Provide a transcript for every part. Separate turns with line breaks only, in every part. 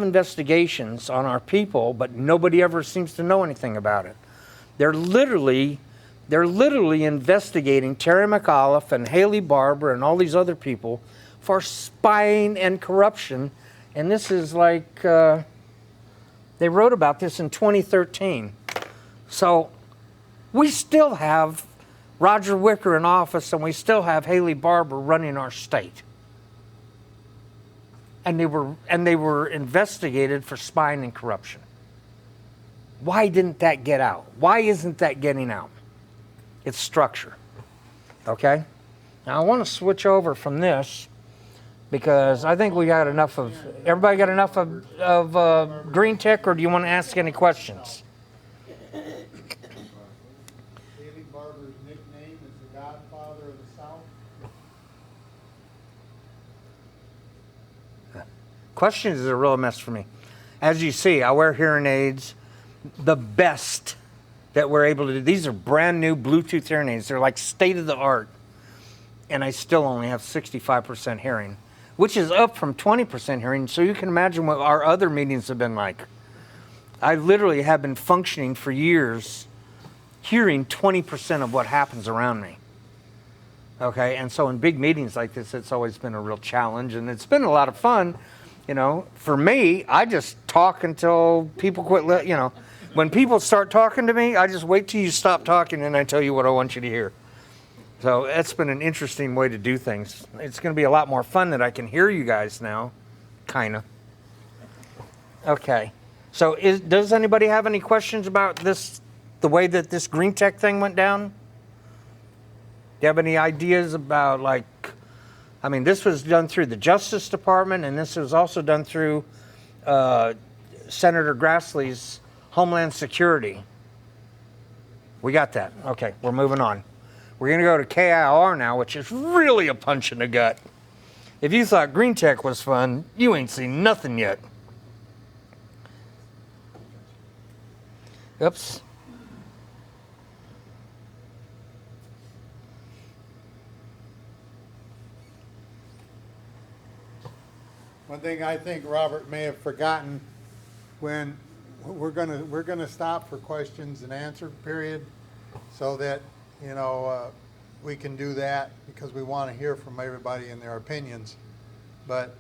investigations on our people, but nobody ever seems to know anything about it. They're literally investigating Terry McAuliffe and Haley Barbour and all these other people for spying and corruption. And this is like, they wrote about this in 2013. So we still have Roger Wicker in office, and we still have Haley Barbour running our state. And they were investigated for spying and corruption. Why didn't that get out? Why isn't that getting out? It's structure. Okay? Now I want to switch over from this because I think we got enough of, everybody got enough of green tech, or do you want to ask any questions?
Haley Barbour's nickname is the Godfather of the South.
Questions is a real mess for me. As you see, I wear hearing aids. The best that we're able to do. These are brand new Bluetooth hearing aids. They're like state of the art. And I still only have 65% hearing, which is up from 20% hearing. So you can imagine what our other meetings have been like. I literally have been functioning for years, hearing 20% of what happens around me. Okay, and so in big meetings like this, it's always been a real challenge, and it's been a lot of fun. You know, for me, I just talk until people quit, you know. When people start talking to me, I just wait till you stop talking and I tell you what I want you to hear. So it's been an interesting way to do things. It's going to be a lot more fun that I can hear you guys now, kind of. Okay. So does anybody have any questions about this, the way that this green tech thing went down? Do you have any ideas about, like, I mean, this was done through the Justice Department, and this was also done through Senator Grassley's Homeland Security. We got that. Okay, we're moving on. We're going to go to KIR now, which is really a punch in the gut. If you thought green tech was fun, you ain't seen nothing yet. Oops.
One thing I think Robert may have forgotten, when we're gonna stop for questions and answer period, so that we can do that, because we want to hear from everybody and their opinions. But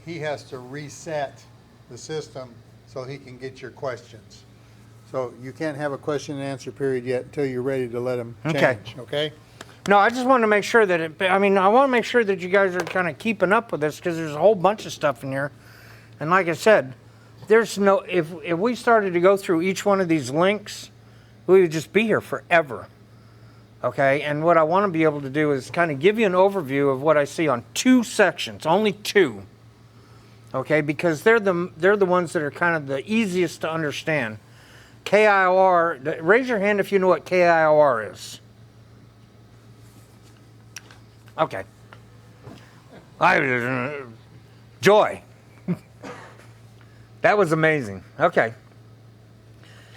he has to reset the system so he can get your questions. So you can't have a question and answer period yet until you're ready to let him change. Okay?
No, I just want to make sure that I want to make sure that you guys are kind of keeping up with this, because there's a whole bunch of stuff in here. And like I said, there's no, if we started to go through each one of these links, we would just be here forever. Okay? And what I want to be able to do is kind of give you an overview of what I see on two sections, only two. Okay? Because they're the ones that are kind of the easiest to understand. KIR, raise your hand if you know what KIR is. Okay. Joy. That was amazing. Okay.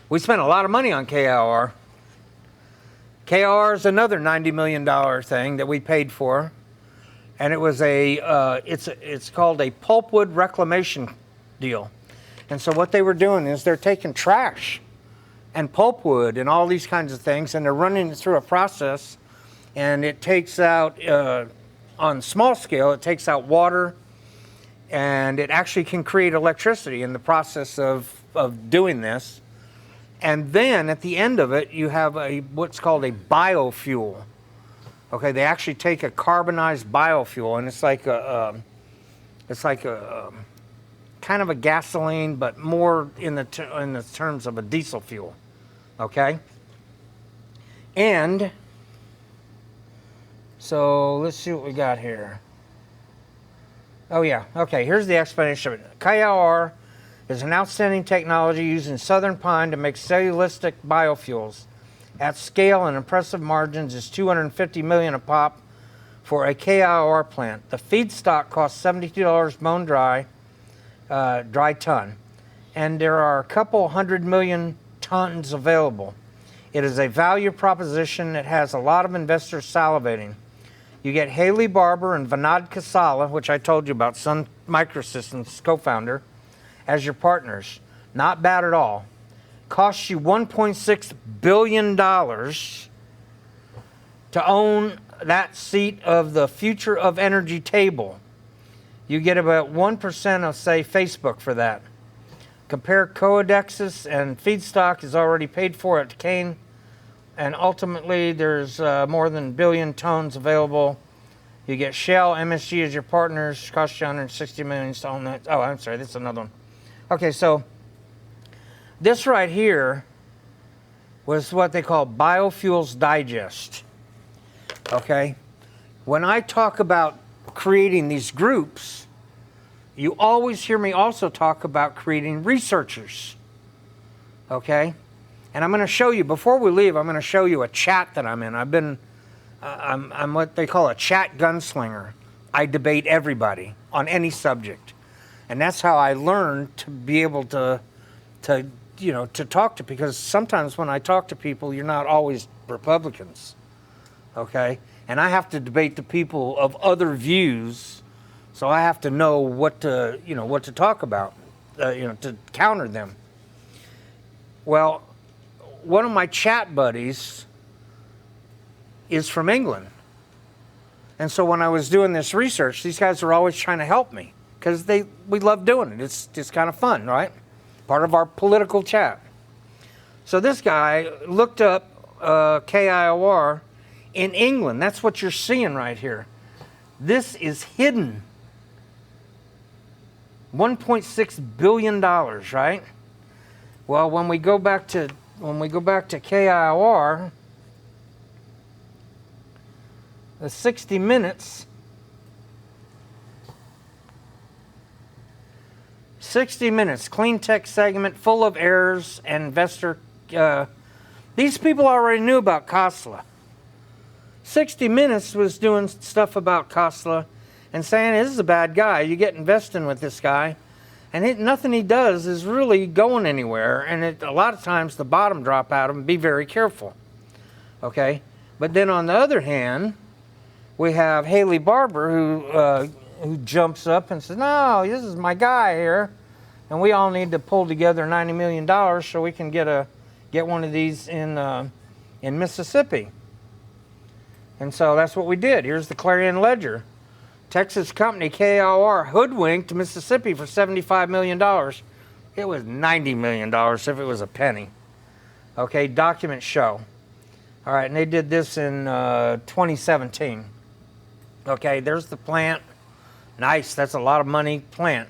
We spent a lot of money on KIR. KIR is another $90 million thing that we paid for. And it was it's called a pulpwood reclamation deal. And so what they were doing is they're taking trash and pulpwood and all these kinds of things, and they're running it through a process. And it takes out, on small scale, it takes out water, and it actually can create electricity in the process of doing this. And then at the end of it, you have what's called a biofuel. Okay, they actually take a carbonized biofuel, and it's like a kind of a gasoline, but more in the terms of a diesel fuel. Okay, and so let's see what we got here. Oh yeah, okay, here's the explanation of it. KIR is an outstanding technology using southern pine to make cellulosic biofuels. At scale and impressive margins is $250 million a pop for a KIR plant. The feedstock costs $72 bone dry ton, and there are a couple 100 million tons available. It is a value proposition that has a lot of investors salivating. You get Haley Barbour and Vinod Kasala, which I told you about, Sun Microsystems co-founder, as your partners. Not bad at all. Costs you $1.6 billion to own that seat of the future of energy table. You get about 1% of, say, Facebook for that. Compare Codexis, and feedstock is already paid for at Kenney, and ultimately there's more than a billion tons available. You get Shell, MSG as your partners, cost you $160 million to own that. Oh, I'm sorry, this is another one. Okay, so this right here was what they call Biofuels Digest. Okay, when I talk about creating these groups, you always hear me also talk about creating researchers. Okay, and I'm going to show you, before we leave, I'm going to show you a chat that I'm in. I'm what they call a chat gunslinger. I debate everybody on any subject, and that's how I learned to be able to talk to, because sometimes when I talk to people, you're not always Republicans. Okay, and I have to debate the people of other views, so I have to know what to talk about, to counter them. Well, one of my chat buddies is from England, and so when I was doing this research, these guys were always trying to help me because we love doing it. It's just kind of fun, right? Part of our political chat. So this guy looked up KIOR in England. That's what you're seeing right here. This is hidden. $1.6 billion, right? Well, when we go back to KIOR, the 60 Minutes, 60 Minutes, clean tech segment full of errors and investor. These people already knew about Khosla. 60 Minutes was doing stuff about Khosla and saying, this is a bad guy. You get investing with this guy, and nothing he does is really going anywhere. And a lot of times the bottom drop out of him. Be very careful. Okay? But then on the other hand, we have Haley Barbour who jumps up and says, no, this is my guy here, and we all need to pull together $90 million so we can get one of these in Mississippi. And so that's what we did. Here's the Clarion Ledger. Texas company KIOR hoodwinked Mississippi for $75 million. It was $90 million if it was a penny. Okay, documents show. All right, and they did this in 2017. Okay, there's the plant. Nice, that's a lot of money plant.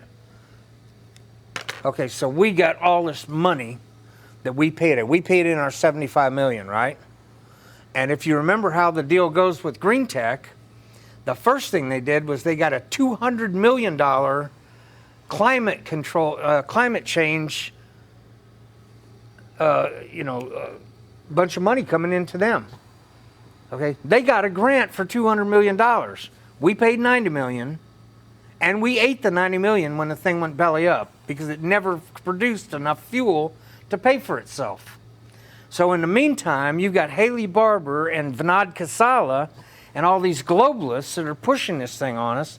Okay, so we got all this money that we paid it. We paid in our $75 million, right? And if you remember how the deal goes with Green Tech, the first thing they did was they got a $200 million climate change, bunch of money coming into them. Okay, they got a grant for $200 million. We paid $90 million, and we ate the $90 million when the thing went belly up because it never produced enough fuel to pay for itself. So in the meantime, you've got Haley Barbour and Vinod Khosla and all these globalists that are pushing this thing on us.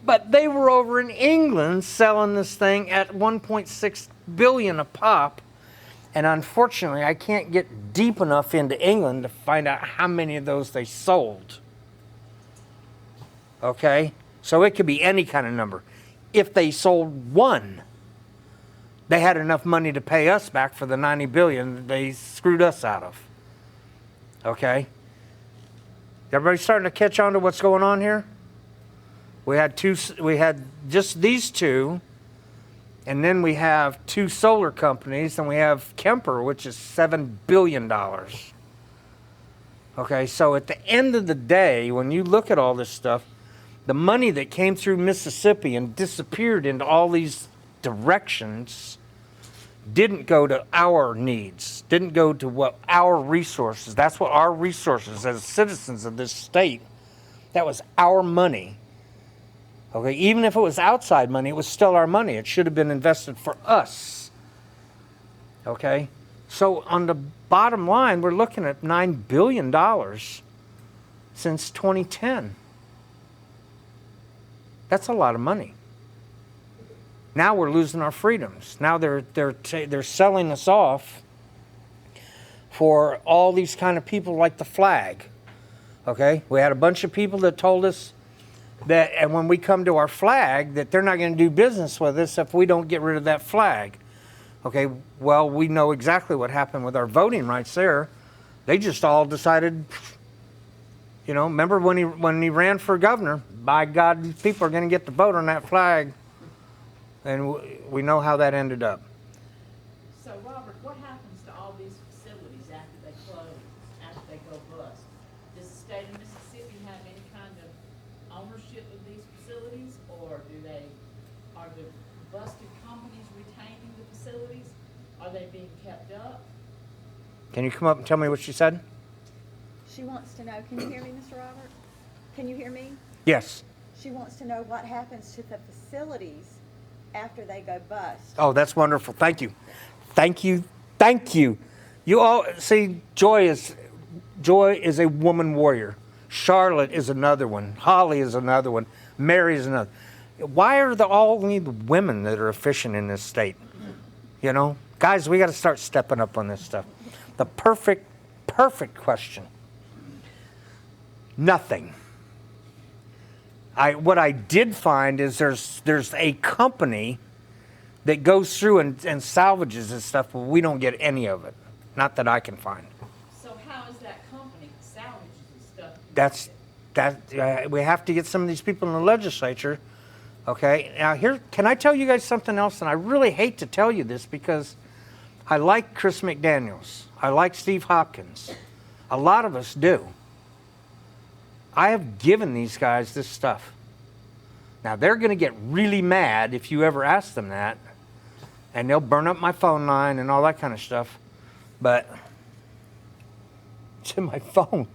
But they were over in England selling this thing at $1.6 billion a pop. And unfortunately, I can't get deep enough into England to find out how many of those they sold. Okay? So it could be any kind of number. If they sold one, they had enough money to pay us back for the $90 billion that they screwed us out of. Okay? Everybody starting to catch on to what's going on here? We had just these two, and then we have two solar companies, and we have Kemper, which is $7 billion. Okay, so at the end of the day, when you look at all this stuff, the money that came through Mississippi and disappeared into all these directions didn't go to our needs, didn't go to what our resources. That's what our resources as citizens of this state, that was our money. Okay, even if it was outside money, it was still our money. It should have been invested for us. Okay, so on the bottom line, we're looking at $9 billion since 2010. That's a lot of money. Now we're losing our freedoms. Now they're selling us off for all these kind of people like the flag. Okay, we had a bunch of people that told us that, and when we come to our flag, that they're not going to do business with us if we don't get rid of that flag. Okay, well, we know exactly what happened with our voting rights there. They just all decided, you know, remember when he ran for governor, by God, these people are going to get the vote on that flag. And we know how that ended up.
So, Robert, what happens to all these facilities after they close, after they go bust? Does the state of Mississippi have any kind of ownership of these facilities, or are the busted companies retaining the facilities? Are they being kept up?
Can you come up and tell me what she said?
She wants to know, can you hear me, Mr. Robert? Can you hear me?
Yes.
She wants to know what happens to the facilities after they go bust.
Oh, that's wonderful. Thank you. Thank you. Thank you. You all see, Joy is a woman warrior. Charlotte is another one. Holly is another one. Mary is another. Why are only the women that are efficient in this state? You know, guys, we got to start stepping up on this stuff. The perfect question. Nothing. What I did find is there's a company that goes through and salvages this stuff, but we don't get any of it. Not that I can find.
So how is that company salvages this stuff?
We have to get some of these people in the legislature. Okay, now can I tell you guys something else? And I really hate to tell you this because I like Chris McDaniels. I like Steve Hopkins. A lot of us do. I have given these guys this stuff. Now, they're going to get really mad if you ever ask them that, and they'll burn up my phone line and all that kind of stuff, but it's in my phone.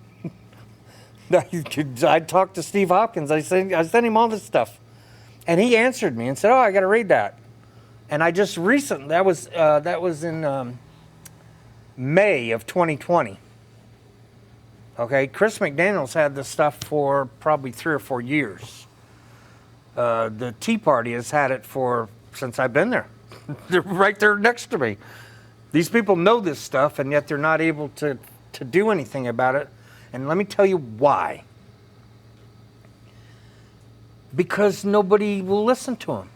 I talked to Steve Hopkins. I sent him all this stuff, and he answered me and said, "Oh, I got to read that." And I just recently, that was in May of 2020. Okay, Chris McDaniels had this stuff for probably 3 or 4 years. The Tea Party has had it since I've been there. They're right there next to me. These people know this stuff, and yet they're not able to do anything about it. And let me tell you why. Because nobody will listen to them.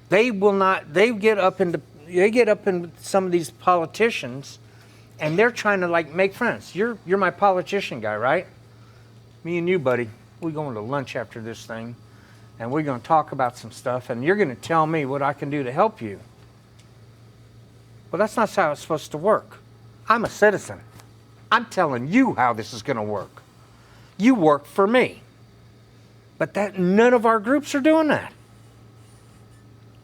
They will not. They get up in some of these politicians, and they're trying to like make friends. You're my politician guy, right? Me and you, buddy. We're going to lunch after this thing, and we're going to talk about some stuff, and you're going to tell me what I can do to help you. Well, that's not how it's supposed to work. I'm a citizen. I'm telling you how this is going to work. You work for me. But none of our groups are doing that.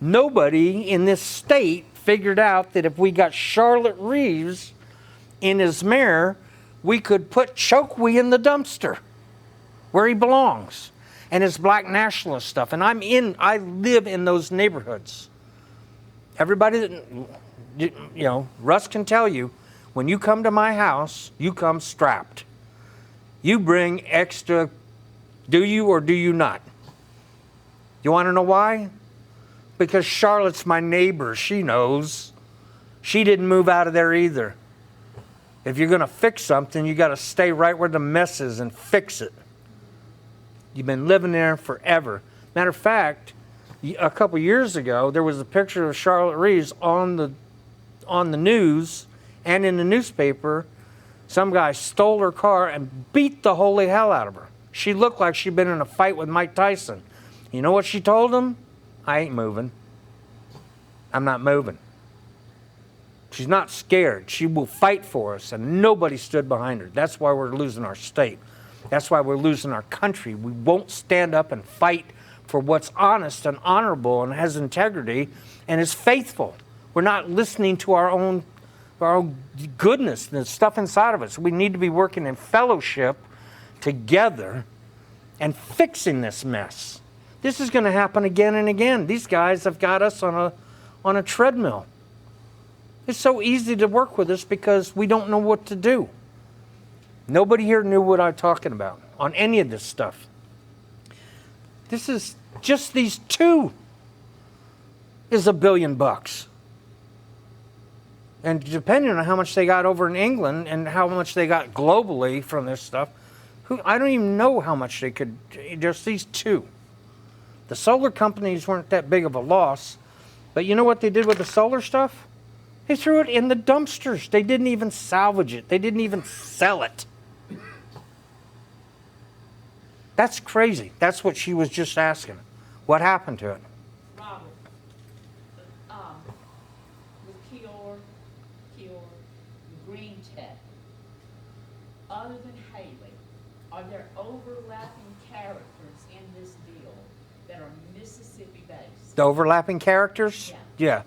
Nobody in this state figured out that if we got Charlotte Reeves in his mayor, we could put Chokwe in the dumpster where he belongs, and his black nationalist stuff. And I live in those neighborhoods. Everybody that, Russ can tell you, when you come to my house, you come strapped. You bring extra, do you or do you not? You want to know why? Because Charlotte's my neighbor. She knows. She didn't move out of there either. If you're going to fix something, you got to stay right where the mess is and fix it. You've been living there forever. Matter of fact, a couple years ago, there was a picture of Charlotte Reeves on the news and in the newspaper. Some guy stole her car and beat the holy hell out of her. She looked like she'd been in a fight with Mike Tyson. You know what she told him? I ain't moving. I'm not moving. She's not scared. She will fight for us, and nobody stood behind her. That's why we're losing our state. That's why we're losing our country. We won't stand up and fight for what's honest and honorable and has integrity and is faithful. We're not listening to our own goodness, the stuff inside of us. We need to be working in fellowship together and fixing this mess. This is going to happen again and again. These guys have got us on a treadmill. It's so easy to work with us because we don't know what to do. Nobody here knew what I'm talking about on any of this stuff. This is just these two. is $1 billion. And depending on how much they got over in England and how much they got globally from this stuff, I don't even know how much they could, just these two. The solar companies weren't that big of a loss, but you know what they did with the solar stuff? They threw it in the dumpsters. They didn't even salvage it. They didn't even sell it. That's crazy. That's what she was just asking. What happened to it?
Robert, with Kior, Green Tech, other than Haley, are there overlapping characters in this deal that are Mississippi-based?
The overlapping characters? Yeah.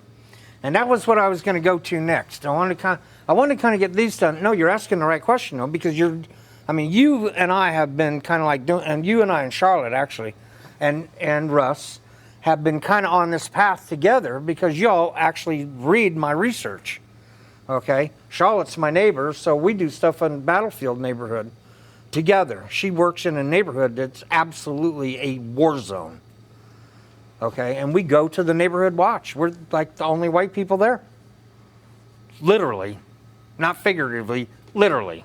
And that was what I was going to go to next. I wanted to kind of get these done. No, you're asking the right question though, because you and I have been kind of like doing, and you and I and Charlotte actually, and Russ have been kind of on this path together because y'all actually read my research. Okay, Charlotte's my neighbor, so we do stuff in Battlefield neighborhood together. She works in a neighborhood that's absolutely a war zone. Okay, and we go to the neighborhood watch. We're like the only white people there. Literally, not figuratively, literally.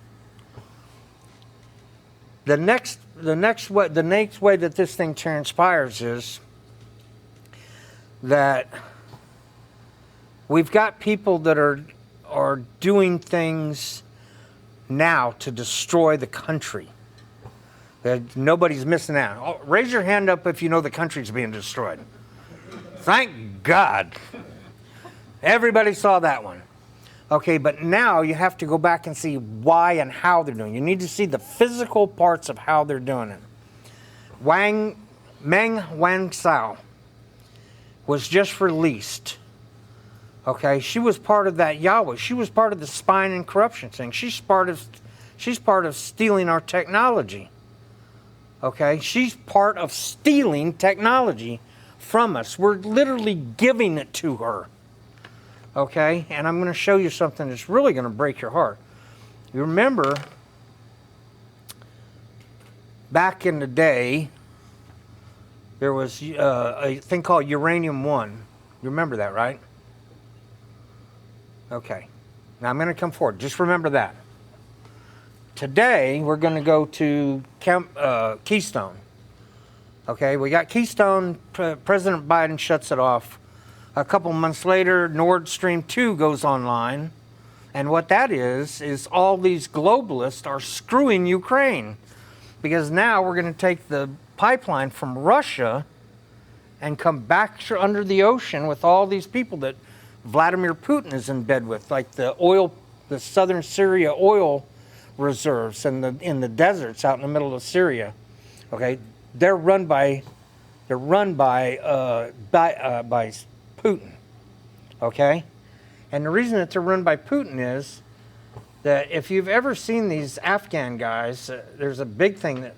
The next way that this thing transpires is that we've got people that are doing things now to destroy the country. That nobody's missing out. Oh, raise your hand up if you know the country's being destroyed. Thank God. Everybody saw that one. Okay, but now you have to go back and see why and how they're doing it. You need to see the physical parts of how they're doing it. Meng Wanzhou was just released. Okay, she was part of that Yahweh. She was part of the spying and corruption thing. She's part of stealing our technology. Okay, she's part of stealing technology from us. We're literally giving it to her. Okay, and I'm going to show you something that's really going to break your heart. You remember back in the day, there was a thing called uranium-1. You remember that, right? Okay, now I'm going to come forward. Just remember that. Today, we're going to go to Keystone. Okay, we got Keystone. President Biden shuts it off. A couple months later, Nord Stream 2 goes online. And what that is all these globalists are screwing Ukraine. Because now we're going to take the pipeline from Russia and come back under the ocean with all these people that Vladimir Putin is in bed with, like the southern Syria oil reserves in the deserts out in the middle of Syria. Okay, they're run by Putin. Okay, and the reason that they're run by Putin is that if you've ever seen these Afghan guys, there's a big thing that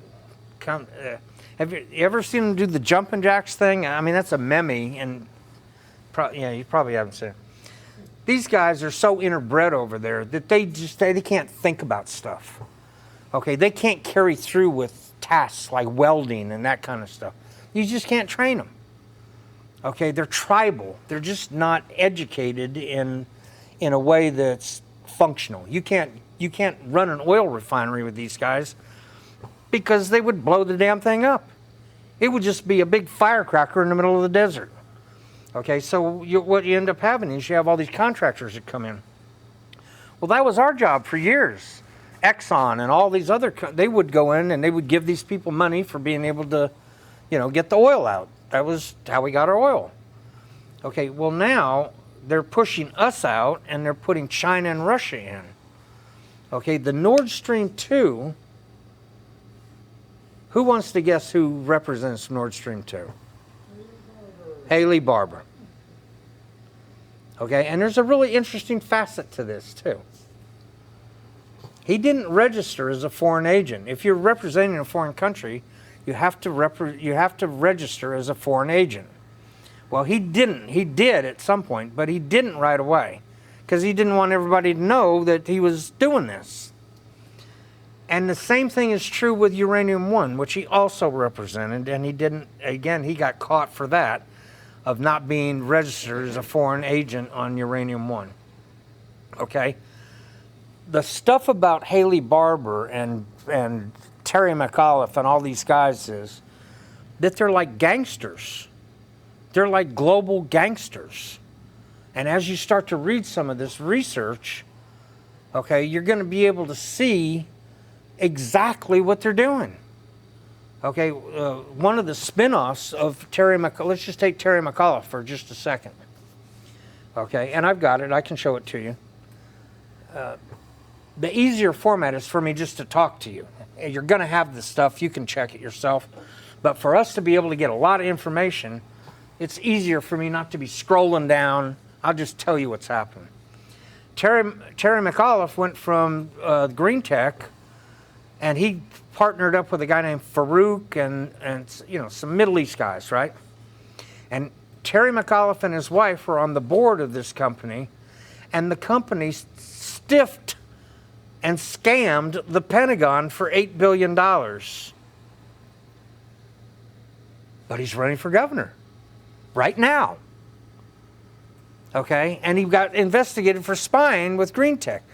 have you ever seen them do the jumping jacks thing? I mean, that's a meme, and you probably haven't seen it. These guys are so interbred over there that they can't think about stuff. Okay, they can't carry through with tasks like welding and that kind of stuff. You just can't train them. Okay, they're tribal. They're just not educated in a way that's functional. You can't run an oil refinery with these guys because they would blow the damn thing up. It would just be a big firecracker in the middle of the desert. Okay, so what you end up having is you have all these contractors that come in. Well, that was our job for years. Exxon and all these they would go in and they would give these people money for being able to, get the oil out. That was how we got our oil. Okay, well now they're pushing us out and they're putting China and Russia in. Okay, the Nord Stream 2, who wants to guess who represents Nord Stream 2? Haley Barbour. Okay, and there's a really interesting facet to this too. He didn't register as a foreign agent. If you're representing a foreign country, you have to register as a foreign agent. Well, he didn't. He did at some point, but he didn't right away because he didn't want everybody to know that he was doing this. And the same thing is true with Uranium-1, which he also represented, and he didn't. Again, he got caught for that. of not being registered as a foreign agent on Uranium One. Okay? The stuff about Haley Barbour and Terry McAuliffe and all these guys is that they're like gangsters. They're like global gangsters. And as you start to read some of this research, okay, you're going to be able to see exactly what they're doing. Okay, one of the spin-offs of Terry McAuliffe, let's just take Terry McAuliffe for just a second. Okay, and I've got it, I can show it to you. The easier format is for me just to talk to you. You're going to have this stuff, you can check it yourself. But for us to be able to get a lot of information, it's easier for me not to be scrolling down. I'll just tell you what's happening. Terry McAuliffe went from Green Tech, and he partnered up with a guy named Farouk and you know, some Middle East guys, right? And Terry McAuliffe and his wife were on the board of this company, and the company stiffed and scammed the Pentagon for $8 billion. But he's running for governor right now. Okay, and he got investigated for spying with Green Tech.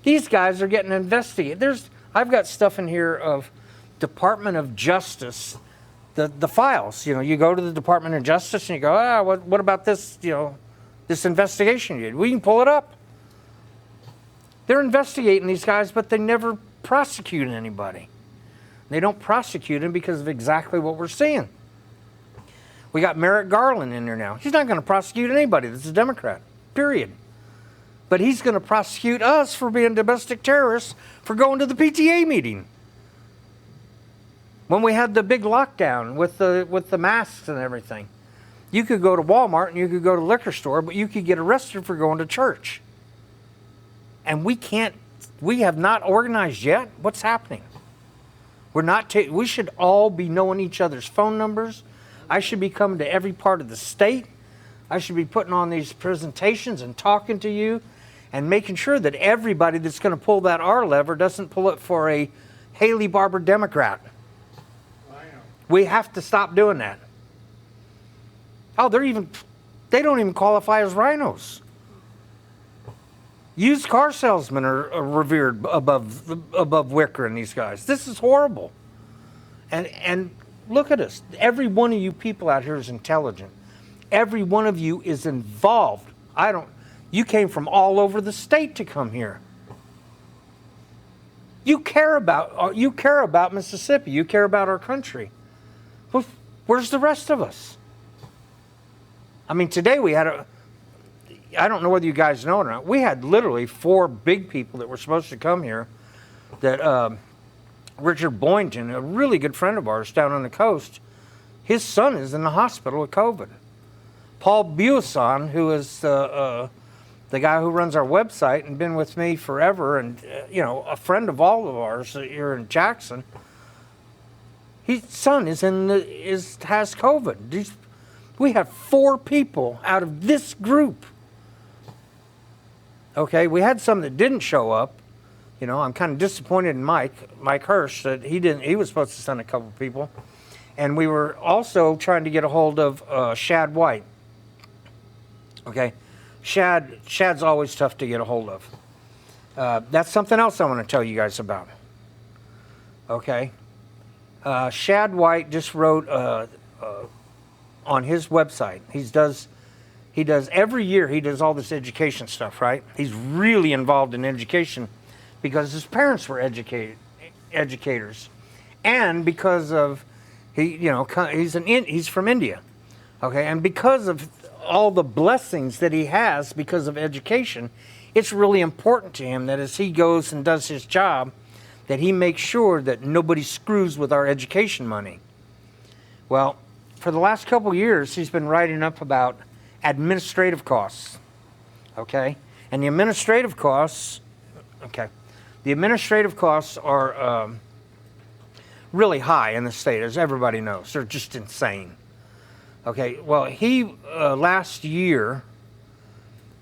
These guys are getting investigated. I've got stuff in here of Department of Justice, the files. You know, you go to the Department of Justice and you go, what about this? You know, this investigation you did. We can pull it up. They're investigating these guys, but they never prosecute anybody. They don't prosecute them because of exactly what we're seeing. We got Merrick Garland in there now. He's not going to prosecute anybody that's a Democrat, period. But he's going to prosecute us for being domestic terrorists for going to the PTA meeting. When we had the big lockdown with the masks and everything, you could go to Walmart and you could go to the liquor store, but you could get arrested for going to church. And we have not organized yet. What's happening? We should all be knowing each other's phone numbers. I should be coming to every part of the state. I should be putting on these presentations and talking to you and making sure that everybody that's going to pull that R lever doesn't pull it for a Haley Barbour Democrat. We have to stop doing that. Oh, they don't even qualify as rhinos. Used car salesmen are revered above Wicker and these guys. This is horrible. And look at us. Every one of you people out here is intelligent. Every one of you is involved. You came from all over the state to come here. You care about Mississippi. You care about our country. Where's the rest of us? I mean, today we had I don't know whether you guys know it or not, we had literally 4 big people that were supposed to come here. That Richard Boynton, a really good friend of ours down on the coast, his son is in the hospital with COVID. Paul Buisson, who is the guy who runs our website and been with me forever, and you know, a friend of all of ours here in Jackson, his son has COVID. We have 4 people out of this group. Okay, we had some that didn't show up. You know, I'm kind of disappointed in Mike Hirsch, that he was supposed to send a couple people. And we were also trying to get a hold of Shad White. Okay, Shad's always tough to get a hold of. That's something else I want to tell you guys about. Okay, Shad White just wrote on his website. He does every year. He does all this education stuff, right? He's really involved in education because his parents were educators, and because of he's from India, okay, and because of all the blessings that he has because of education, it's really important to him that as he goes and does his job, that he makes sure that nobody screws with our education money. Well, for the last couple of years, he's been writing up about administrative costs, okay, and the administrative costs, are really high in the state, as everybody knows. They're just insane. Okay, well, he last year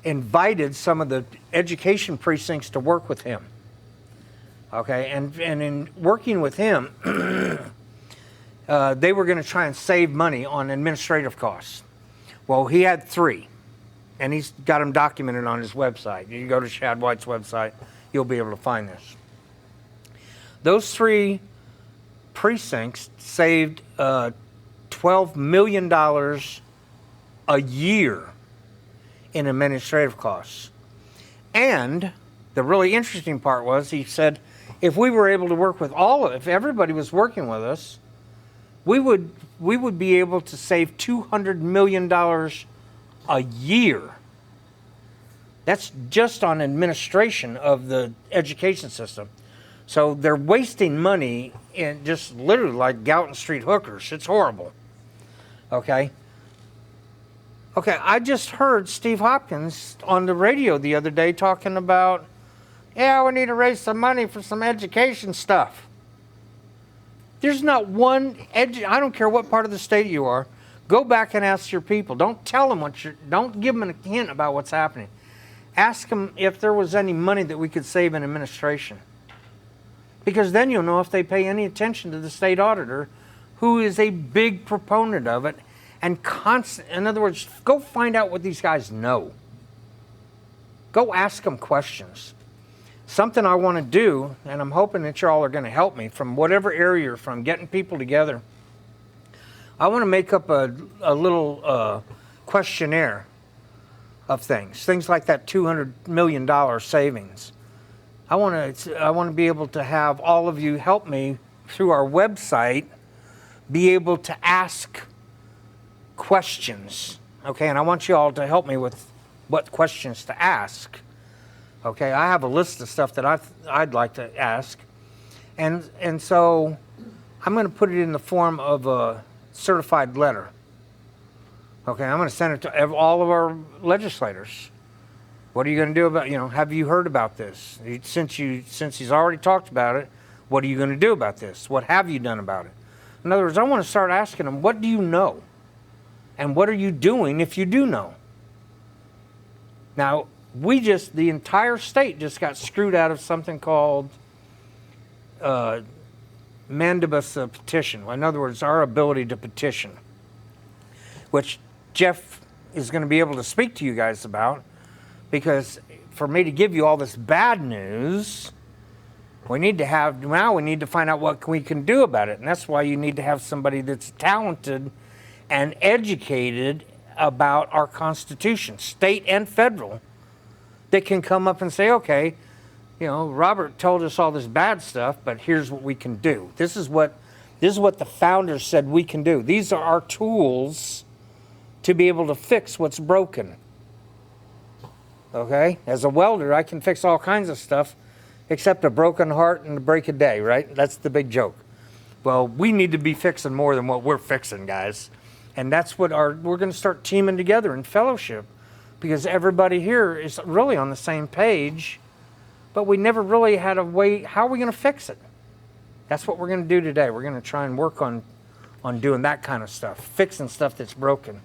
invited some of the education precincts to work with him. Okay, and in working with him, they were going to try and save money on administrative costs. Well, he had 3, and he's got them documented on his website. You can go to Shad White's website, you'll be able to find this. Those 3 precincts saved $12 million a year in administrative costs. And the really interesting part was, he said, if we were able to work with if everybody was working with us, we would be able to save $200 million a year. That's just on administration of the education system. So they're wasting money in just literally like Galton Street hookers. It's horrible. Okay, I just heard Steve Hopkins on the radio the other day talking about, yeah, we need to raise some money for some education stuff. There's not one I don't care what part of the state you are. Go back and ask your people. Don't tell them don't give them a hint about what's happening. Ask them if there was any money that we could save in administration. Because then you'll know if they pay any attention to the state auditor, who is a big proponent of it. And in other words, go find out what these guys know. Go ask them questions. Something I want to do, and I'm hoping that you all are going to help me from whatever area you're from, getting people together. I want to make up a little questionnaire of things like that $200 million savings. I want to be able to have all of you help me through our website, be able to ask questions, okay? And I want you all to help me with what questions to ask, okay? I have a list of stuff that I'd like to ask, and so I'm going to put it in the form of a certified letter, okay? I'm going to send it to all of our legislators. What are you going to do about, have you heard about this? Since he's already talked about it, what are you going to do about this? What have you done about it? In other words, I want to start asking them, what do you know? And what are you doing if you do know? Now, the entire state just got screwed out of something called mandibus petition. In other words, our ability to petition, which Jeff is going to be able to speak to you guys about, because for me to give you all this bad news, we need to find out what we can do about it. And that's why you need to have somebody that's talented and educated about our Constitution, state and federal, that can come up and say, okay, Robert told us all this bad stuff, but here's what we can do. This is what the founders said we can do. These are our tools to be able to fix what's broken. Okay? As a welder, I can fix all kinds of stuff except a broken heart and a break a day, right? That's the big joke. Well, we need to be fixing more than what we're fixing, guys. And that's what we're going to start teaming together in fellowship, because everybody here is really on the same page, but we never really had a way. How are we going to fix it? That's what we're going to do today. We're going to try and work on doing that kind of stuff, fixing stuff that's broken.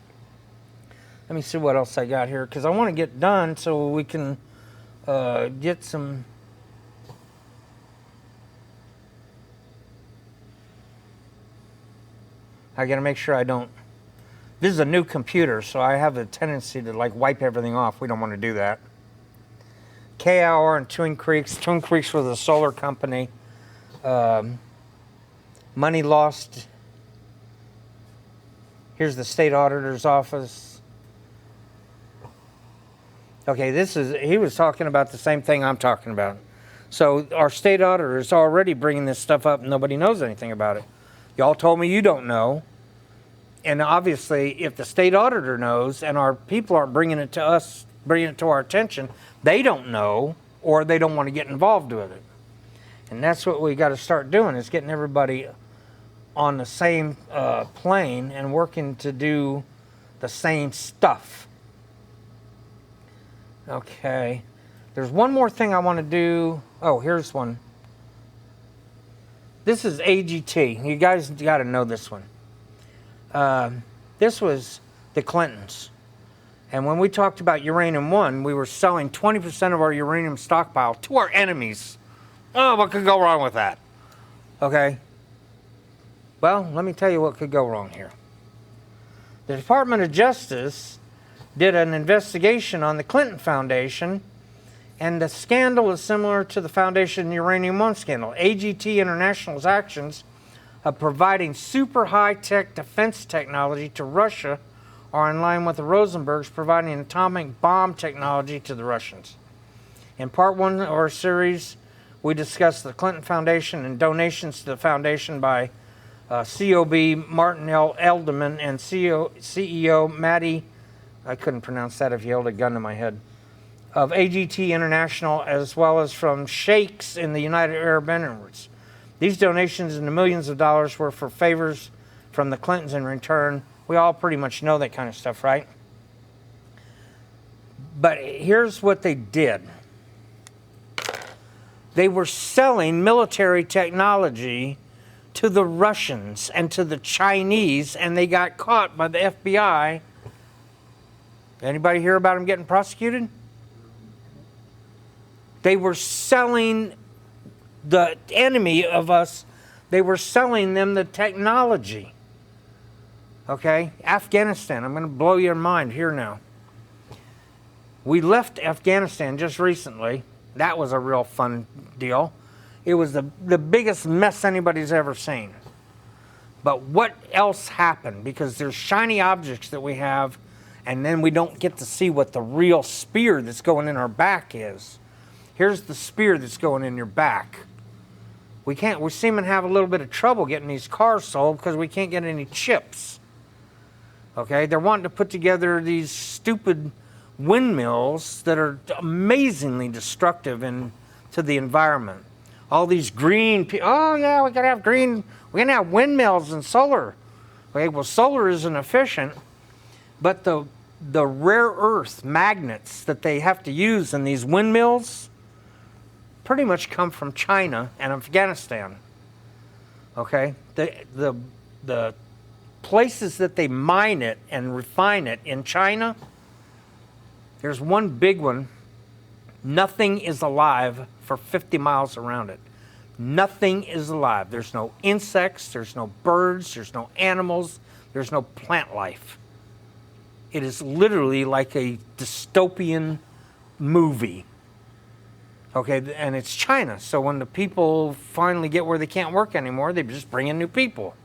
Let me see what else I got here, because I want to get done so we can get some. I got to make sure I don't. This is a new computer, so I have a tendency to wipe everything off. We don't want to do that. KIR and Twin Creeks. Twin Creeks was a solar company. Money lost. Here's the state auditor's office. Okay, he was talking about the same thing I'm talking about. So our state auditor is already bringing this stuff up and nobody knows anything about it. Y'all told me you don't know. And obviously, if the state auditor knows and our people aren't bringing it to us, bringing it to our attention, they don't know, or they don't want to get involved with it. And that's what we got to start doing, is getting everybody on the same plane and working to do the same stuff. Okay. There's one more thing I want to do. Oh, here's one. This is AGT. You guys got to know this one. This was the Clintons. And when we talked about Uranium One, we were selling 20% of our uranium stockpile to our enemies. Oh, what could go wrong with that? Okay. Well, let me tell you what could go wrong here. The Department of Justice did an investigation on the Clinton Foundation, and the scandal is similar to the Foundation Uranium One scandal. AGT International's actions of providing super high-tech defense technology to Russia are in line with the Rosenbergs providing atomic bomb technology to the Russians. In part one of our series, we discussed the Clinton Foundation and donations to the foundation by COB Martin L. Edelman and CEO Maddie, I couldn't pronounce that if you held a gun to my head, of AGT International, as well as from sheikhs in the United Arab Emirates. These donations in the millions of dollars were for favors from the Clintons in return. We all pretty much know that kind of stuff, right? But here's what they did. They were selling military technology to the Russians and to the Chinese, and they got caught by the FBI. Anybody hear about them getting prosecuted? They were selling the enemy of us, they were selling them the technology. Okay? Afghanistan, I'm going to blow your mind here now. We left Afghanistan just recently. That was a real fun deal. It was the biggest mess anybody's ever seen. But what else happened? Because there's shiny objects that we have, and then we don't get to see what the real spear that's going in our back is. Here's the spear that's going in your back. We seem to have a little bit of trouble getting these cars sold because we can't get any chips. Okay, they're wanting to put together these stupid windmills that are amazingly destructive to the environment. All these green, oh yeah, we gotta have green, we're gonna have windmills and solar. Okay, well solar isn't efficient, but the rare earth magnets that they have to use in these windmills pretty much come from China and Afghanistan. Okay, the places that they mine it and refine it in China, there's one big one. Nothing is alive for 50 miles around it. Nothing is alive. There's no insects, there's no birds, there's no animals, there's no plant life. It is literally like a dystopian movie. Okay, and it's China. So when the people finally get where they can't work anymore, they just bring in new people.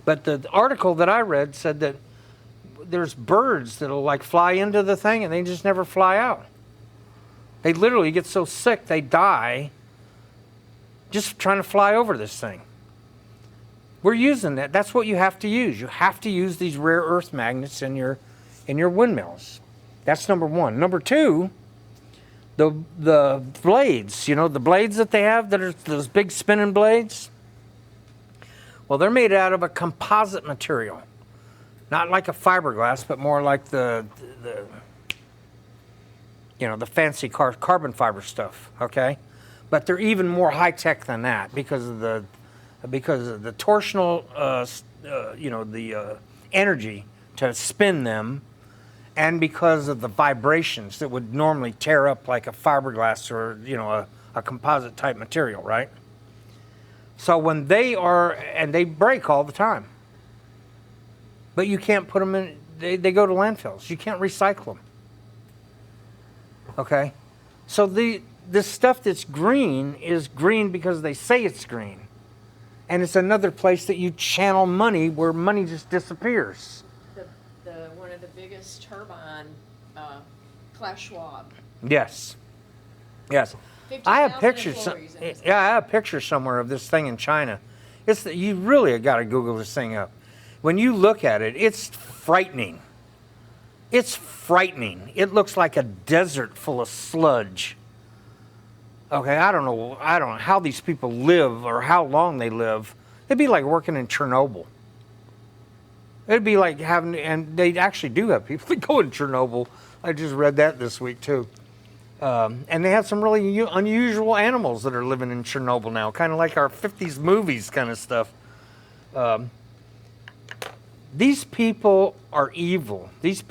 But the article that I read said that there's birds that'll like fly into the thing and they just never fly out. They literally get so sick they die just trying to fly over this thing. We're using that. That's what you have to use. You have to use these rare earth magnets in your windmills. That's number one. Number two, the blades. You know, the blades that they have that are those big spinning blades? Well, they're made out of a composite material. Not like a fiberglass, but more like the fancy carbon fiber stuff, okay? But they're even more high-tech than that because of the torsional, energy to spin them, and because of the vibrations that would normally tear up like a fiberglass or, a composite type material, right? So when they break all the time. But you can't put them in, they go to landfills. You can't recycle them. Okay? So this stuff that's green is green because they say it's green. And it's another place that you channel money where money just disappears.
One of the biggest turbine, Klaus Schwab.
Yes. Yes. I have pictures. I have pictures somewhere of this thing in China. You really got to Google this thing up. When you look at it, it's frightening. It's frightening. It looks like a desert full of sludge. Okay, I don't know how these people live or how long they live. It'd be like working in Chernobyl. It'd be like and they actually do have people that go in Chernobyl. I just read that this week too. And they have some really unusual animals that are living in Chernobyl now, kind of like our 50s movies kind of stuff. These people are evil. These people